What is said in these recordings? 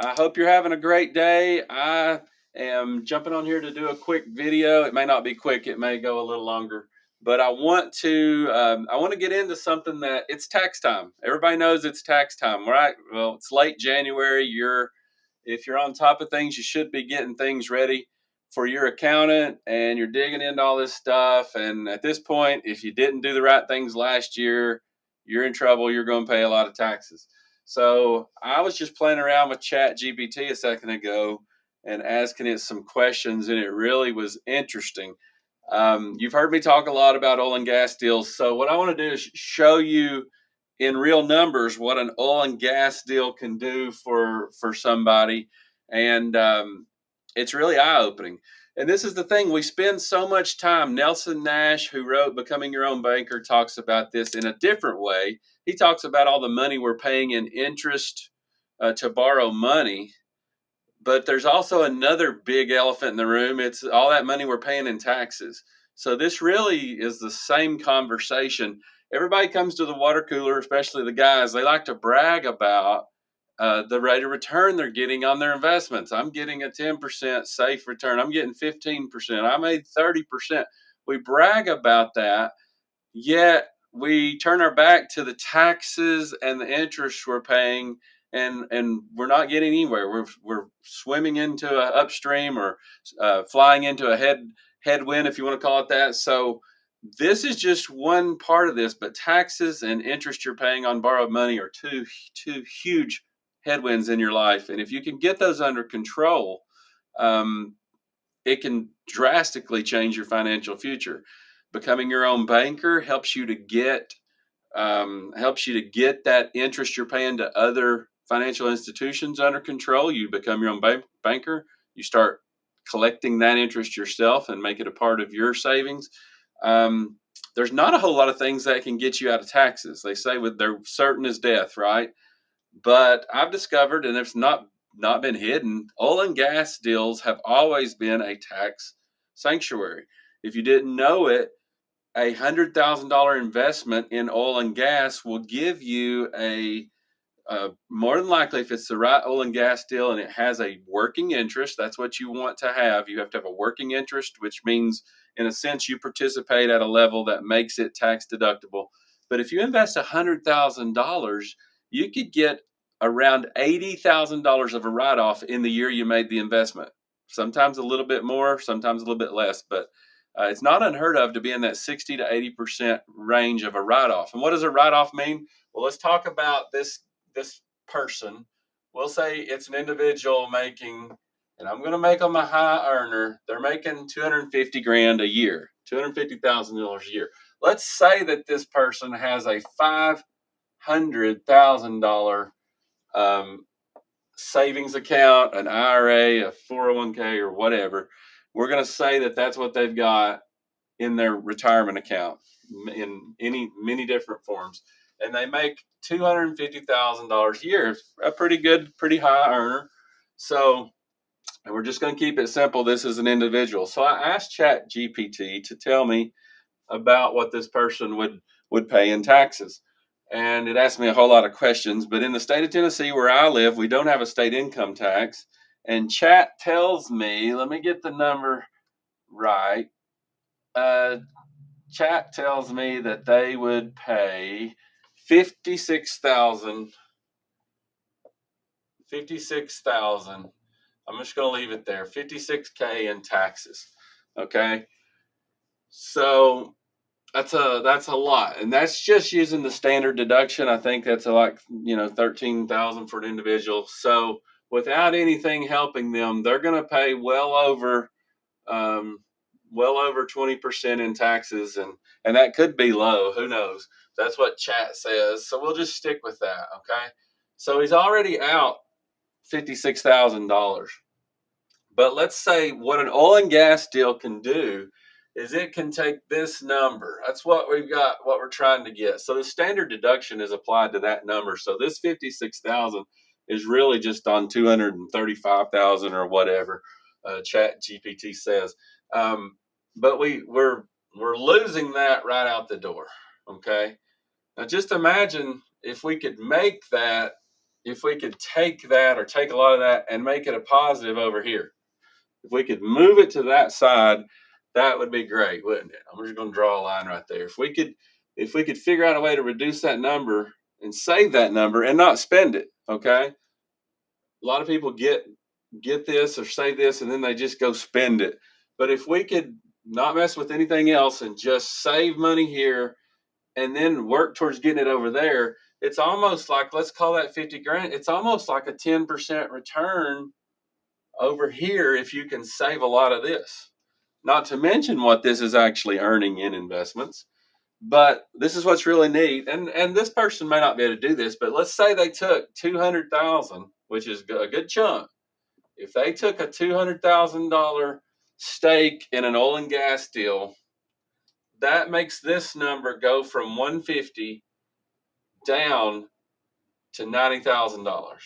I hope you're having a great day. I am jumping on here to do a quick video. It may not be quick; it may go a little longer. But I want to get into something that it's tax time. Everybody knows it's tax time, right? Well, it's late January. If you're on top of things, you should be getting things ready for your accountant, and you're digging into all this stuff. And at this point, if you didn't do the right things last year, you're in trouble. You're going to pay a lot of taxes. So I was just playing around with Chat GPT a second ago and asking it some questions, and it really was interesting. You've heard me talk a lot about oil and gas deals. So what I want to do is show you in real numbers what an oil and gas deal can do for somebody, and it's really eye opening. And this is the thing: we spend so much time. Nelson Nash, who wrote "Becoming Your Own Banker," talks about this in a different way. He talks about all the money we're paying in interest to borrow money, but there's also another big elephant in the room. It's all that money we're paying in taxes. So this really is the same conversation. Everybody comes to the water cooler, especially the guys. They like to brag about the rate of return they're getting on their investments. I'm getting a 10% safe return. I'm getting 15%. I made 30%. We brag about that, yet we turn our back to the taxes and the interest we're paying, and we're not getting anywhere. We're swimming into a upstream, or flying into a headwind, if you want to call it that. So this is just one part of this, but taxes and interest you're paying on borrowed money are two huge headwinds in your life, and if you can get those under control, um, it can drastically change your financial future. Becoming your own banker helps you to get that interest you're paying to other financial institutions under control. You become your own banker. You start collecting that interest yourself and make it a part of your savings. Um, there's not a whole lot of things that can get you out of taxes. They say with they're certain as death, right? But I've discovered, and it's not been hidden, oil and gas deals have always been a tax sanctuary. If you didn't know it, $100,000 investment in oil and gas will give you more than likely, if it's the right oil and gas deal and it has a working interest. That's what you want to have. You have to have a working interest, which means, in a sense, you participate at a level that makes it tax deductible. But if you invest $100,000, you could get around $80,000 of a write off in the year you made the investment. Sometimes a little bit more, sometimes a little bit less, but it's not unheard of to be in that 60 to 80% range of a write off. And what does a write off mean? Well, let's talk about this person. We'll say it's an individual making, and I'm going to make them a high earner. They're making 250 grand a year, $250,000 a year. Let's say that this person has a $500,000 um, savings account, an IRA, a 401k, or whatever. We're going to say that that's what they've got in their retirement account in many different forms, and they make $250,000 a year, a pretty good, pretty high earner. So, and we're just going to keep it simple. This is an individual. So I asked Chat GPT to tell me about what this person would pay in taxes. And it asked me a whole lot of questions. But in the state of Tennessee, where I live, we don't have a state income tax. And Chat tells me, let me get the number right. Uh, Chat tells me that they would pay 56,000. 56,000. I'm just going to leave it there. 56K in taxes. Okay. So that's a lot, and that's just using the standard deduction. I think that's like 13,000 for an individual. So without anything helping them, they're going to pay um, well over 20% in taxes, and that could be low. Who knows? That's what Chat says. So we'll just stick with that. Okay. So he's already out $56,000. But let's say what an oil and gas deal can do is it can take this number. That's what we've got, what we're trying to get. So the standard deduction is applied to that number. So this 56,000 is really just on 235,000 or whatever Chat GPT says. But we're losing that right out the door. Okay. Now just imagine if we could make that if we could take that or take a lot of that and make it a positive over here. If we could move it to that side, that would be great, wouldn't it? I'm just going to draw a line right there. If we could figure out a way to reduce that number and save that number and not spend it, okay? A lot of people get this or save this and then they just go spend it. But if we could not mess with anything else and just save money here and then work towards getting it over there, it's almost like, let's call that 50 grand. It's almost like a 10% return over here if you can save a lot of this. Not to mention what this is actually earning in investments. But this is what's really neat. And this person may not be able to do this, but let's say they took 200,000, which is a good chunk. If they took a $200,000 stake in an oil and gas deal, that makes this number go from 150 down to $90,000.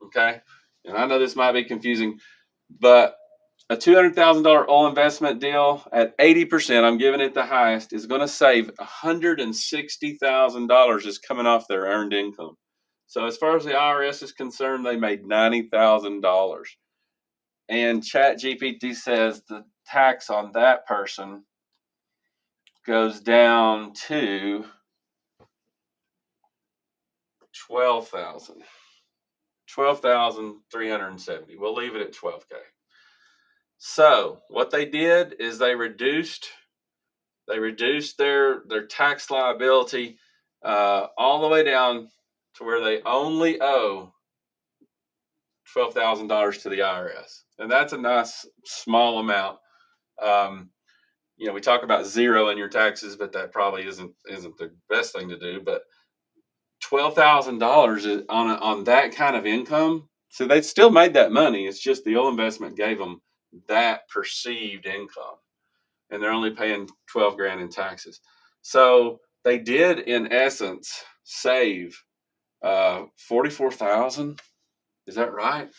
Okay. And I know this might be confusing, but a $200,000 oil investment deal at 80%, I'm giving it the highest, is going to save $160,000 just coming off their earned income. So as far as the IRS is concerned, they made $90,000. And ChatGPT says the tax on that person goes down to 12,370. We'll leave it at 12K. So what they did is they reduced their tax liability all the way down to where they only owe $12,000 to the IRS, and that's a nice small amount. We talk about zero in your taxes, but that probably isn't the best thing to do. But $12,000 on that kind of income, so they still made that money. It's just the oil investment gave them that perceived income, and they're only paying 12 grand in taxes. So they did, in essence, save 44,000. Is that right?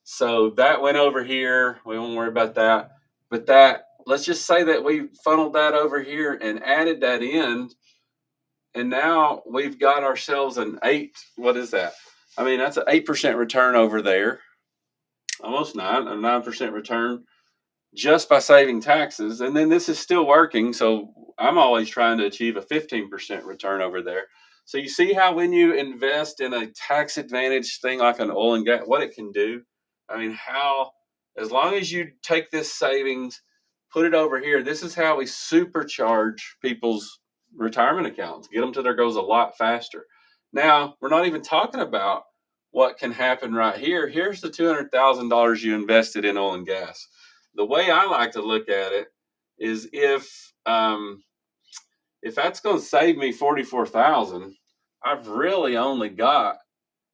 So that went over here. We won't worry about that. But let's just say that we funneled that over here and added that in, and now we've got ourselves an 8. What is that? I mean, that's an 8% return over there, almost 9% return just by saving taxes. And then this is still working. So I'm always trying to achieve a 15% return over there. So you see how when you invest in a tax advantage thing like an oil and gas, what it can do? I mean, as long as you take this savings, put it over here, this is how we supercharge people's retirement accounts, get them to their goals a lot faster. Now, we're not even talking about what can happen right here. Here's the $200,000 you invested in oil and gas. The way I like to look at it is if that's going to save me 44,000, I've really only got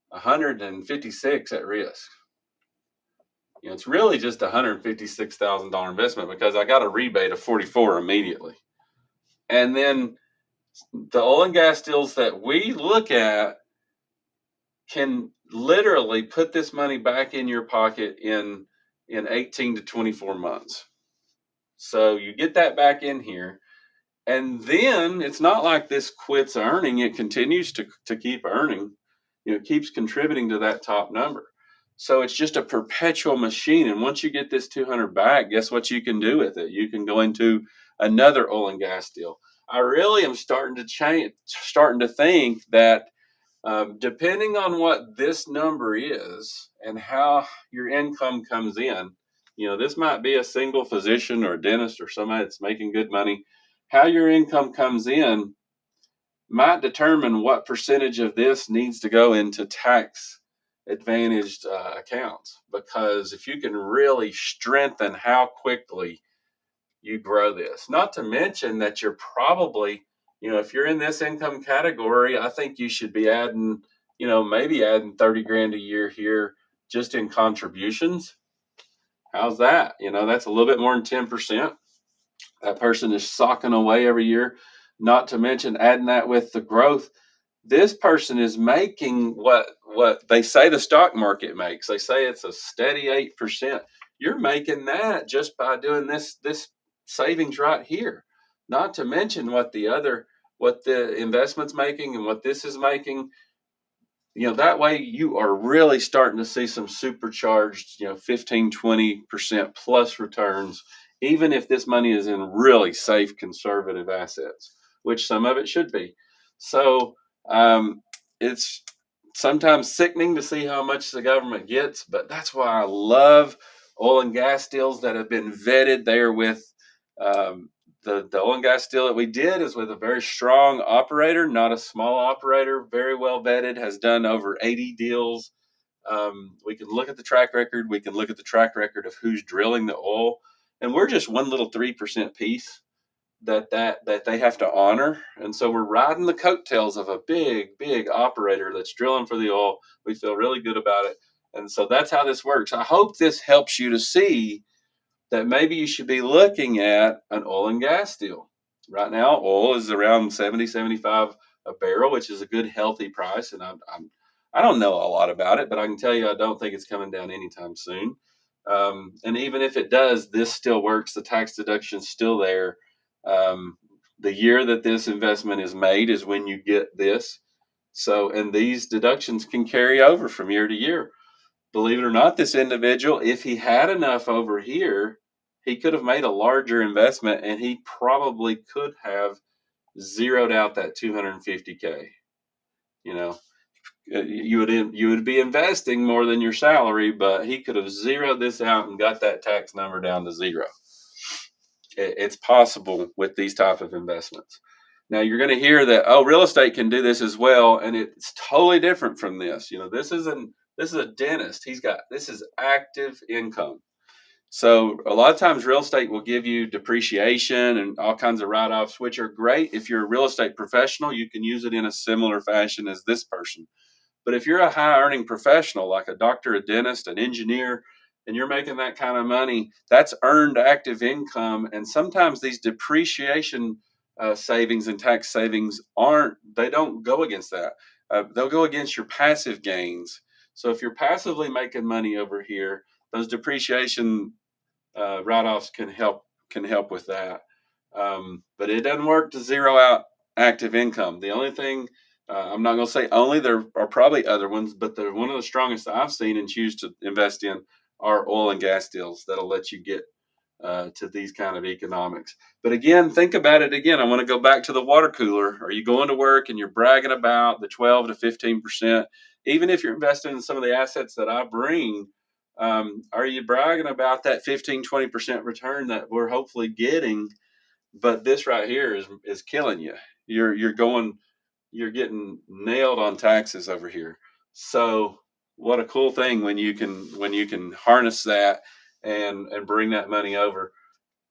156 at risk. It's really just a $156,000 investment because I got a rebate of 44 immediately. And then the oil and gas deals that we look at can literally put this money back in your pocket in 18 to 24 months. So you get that back in here. And then it's not like this quits earning. It continues to keep earning. It keeps contributing to that top number. So it's just a perpetual machine. And once you get this 200 back, guess what you can do with it? You can go into another oil and gas deal. I really am starting to think that depending on what this number is and how your income comes in, this might be a single physician or a dentist or somebody that's making good money. How your income comes in might determine what percentage of this needs to go into tax advantaged accounts. Because if you can really strengthen how quickly you grow this, not to mention that you're probably, if you're in this income category, I think you should be adding, maybe adding 30 grand a year here just in contributions. How's that? That's a little bit more than 10%. That person is socking away every year, not to mention adding that with the growth. This person is making what they say the stock market makes. They say it's a steady 8%. You're making that just by doing this savings right here. Not to mention what the investment's making and what this is making. That way you are really starting to see some supercharged, 15, 20% plus returns, even if this money is in really safe, conservative assets, which some of it should be. So it's sometimes sickening to see how much the government gets, but that's why I love oil and gas deals that have been vetted. They are with um, the oil and gas deal that we did is with a very strong operator, not a small operator, very well vetted, has done over 80 deals. We can look at the track record. We can look at the track record of who's drilling the oil, and we're just one little 3% piece that they have to honor. And so we're riding the coattails of a big operator that's drilling for the oil. We feel really good about it. And so that's how this works. I hope this helps you to see that maybe you should be looking at an oil and gas deal. Right now, oil is around 70, 75 a barrel, which is a good, healthy price. And I don't know a lot about it, but I can tell you I don't think it's coming down anytime soon. And even if it does, this still works. The tax deduction's still there. The year that this investment is made is when you get this. So, and these deductions can carry over from year to year. Believe it or not, this individual, if he had enough over here, he could have made a larger investment and he probably could have zeroed out that 250K. You know, you would be investing more than your salary, but he could have zeroed this out and got that tax number down to zero. It's possible with these type of investments. Now you're going to hear that, oh, real estate can do this as well, and it's totally different from this. This is a dentist. This is active income. So a lot of times real estate will give you depreciation and all kinds of write-offs, which are great. If you're a real estate professional, you can use it in a similar fashion as this person. But if you're a high earning professional, like a doctor, a dentist, an engineer, and you're making that kind of money, that's earned active income. And sometimes these depreciation savings and tax savings they don't go against that. They'll go against your passive gains. So if you're passively making money over here, those depreciation write-offs can help with that. But it doesn't work to zero out active income. The only thing I'm not going to say only, there are probably other ones, but they're one of the strongest I've seen and choose to invest in are oil and gas deals that'll let you get to these kind of economics. But again, think about it again. I want to go back to the water cooler. Are you going to work and you're bragging about the 12 to 15%? Even if you're investing in some of the assets that I bring, are you bragging about that 15, 20% return that we're hopefully getting? But this right here is killing you. You're getting nailed on taxes over here. So what a cool thing when you can harness that and bring that money over.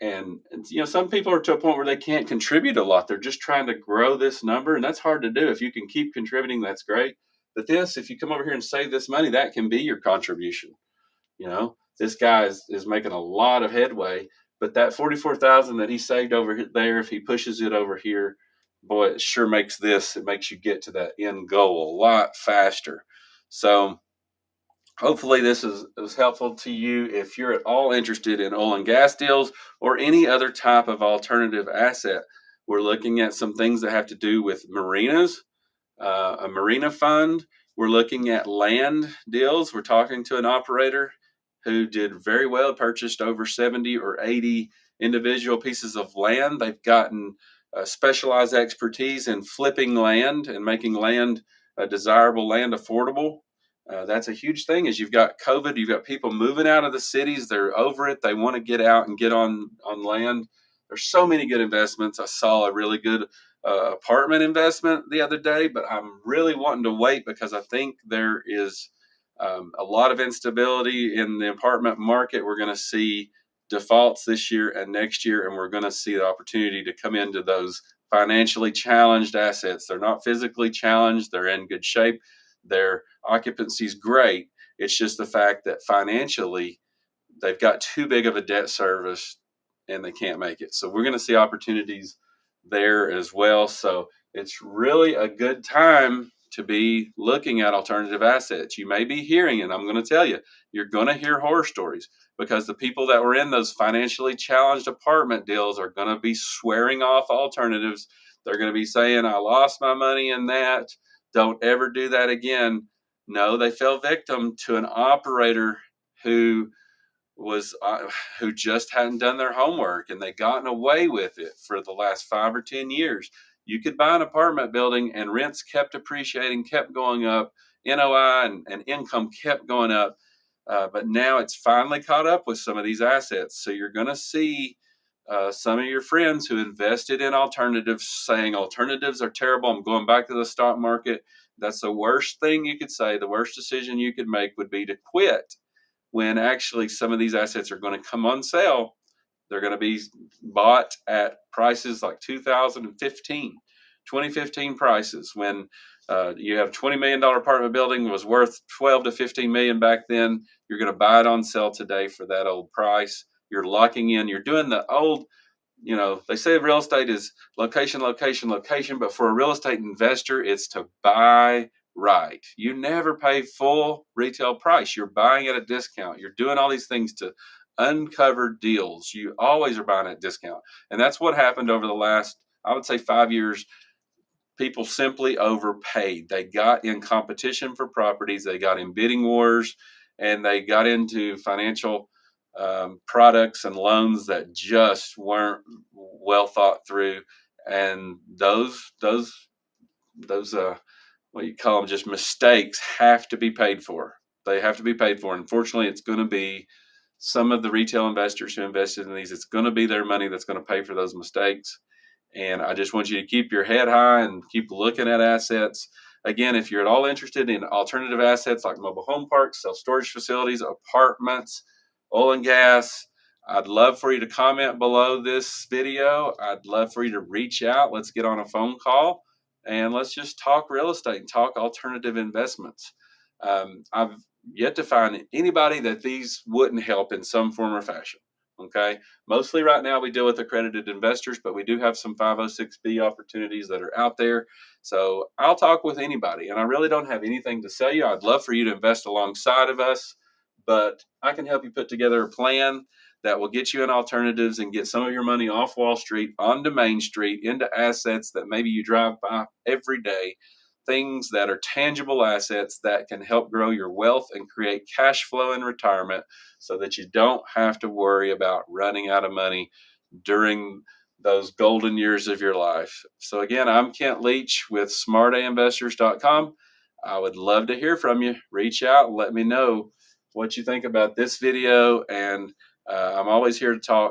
And some people are to a point where they can't contribute a lot. They're just trying to grow this number, and that's hard to do. If you can keep contributing, that's great. But if you come over here and save this money, that can be your contribution. This guy is making a lot of headway, but that 44,000 that he saved over there, if he pushes it over here, boy, it makes you get to that end goal a lot faster. So hopefully this is helpful to you if you're at all interested in oil and gas deals or any other type of alternative asset. We're looking at some things that have to do with marinas, a marina fund. We're looking at land deals. We're talking to an operator who did very well, purchased over 70 or 80 individual pieces of land. They've gotten specialized expertise in flipping land and making land desirable land affordable. That's a huge thing. As you've got COVID, you've got people moving out of the cities. They're over it. They want to get out and get on land. There's so many good investments. I saw a really good apartment investment the other day, but I'm really wanting to wait because I think there is a lot of instability in the apartment market. We're going to see defaults this year and next year, and we're going to see the opportunity to come into those financially challenged assets. They're not physically challenged, they're in good shape, their occupancy is great. It's just the fact that financially they've got too big of a debt service and they can't make it. So we're going to see opportunities there as well. So it's really a good time to be looking at alternative assets. You may be hearing, and I'm going to tell you, you're going to hear horror stories because the people that were in those financially challenged apartment deals are going to be swearing off alternatives. They're going to be saying, I lost my money in that. Don't ever do that again. No, they fell victim to an operator who was who just hadn't done their homework, and they gotten away with it for the last 5 or 10 years. You could buy an apartment building and rents kept appreciating, kept going up, NOI and income kept going up. But now it's finally caught up with some of these assets. So you're going to see some of your friends who invested in alternatives saying alternatives are terrible. I'm going back to the stock market. That's the worst thing you could say. The worst decision you could make would be to quit when actually some of these assets are going to come on sale. They're going to be bought at prices like 2015 prices, when you have $20 million apartment building was worth 12 to 15 million back then. You're going to buy it on sale today for that old price. You're locking in. You're doing the old, they say real estate is location, location, location, but for a real estate investor, it's to buy right. You never pay full retail price. You're buying at a discount. You're doing all these things to uncover deals. You always are buying at discount. And that's what happened over the last, I would say, 5 years. People simply overpaid. They got in competition for properties, they got in bidding wars, and they got into financial products and loans that just weren't well thought through. And those what you call them, just mistakes, have to be paid for. They have to be paid for. Unfortunately, it's going to be some of the retail investors who invested in these. It's going to be their money that's going to pay for those mistakes. And I just want you to keep your head high and keep looking at assets. Again, if you're at all interested in alternative assets like mobile home parks, self-storage facilities, apartments, oil and gas, I'd love for you to comment below this video. I'd love for you to reach out. Let's get on a phone call and let's just talk real estate and talk alternative investments. I've yet to find anybody that these wouldn't help in some form or fashion. Okay. Mostly right now we deal with accredited investors, but we do have some 506B opportunities that are out there. So I'll talk with anybody, and I really don't have anything to sell you. I'd love for you to invest alongside of us, but I can help you put together a plan that will get you in alternatives and get some of your money off Wall Street onto Main Street into assets that maybe you drive by every day, things that are tangible assets that can help grow your wealth and create cash flow in retirement so that you don't have to worry about running out of money during those golden years of your life. So again, I'm Kent Leach with smartainvestors.com. I would love to hear from you. Reach out and let me know what you think about this video, and I'm always here to talk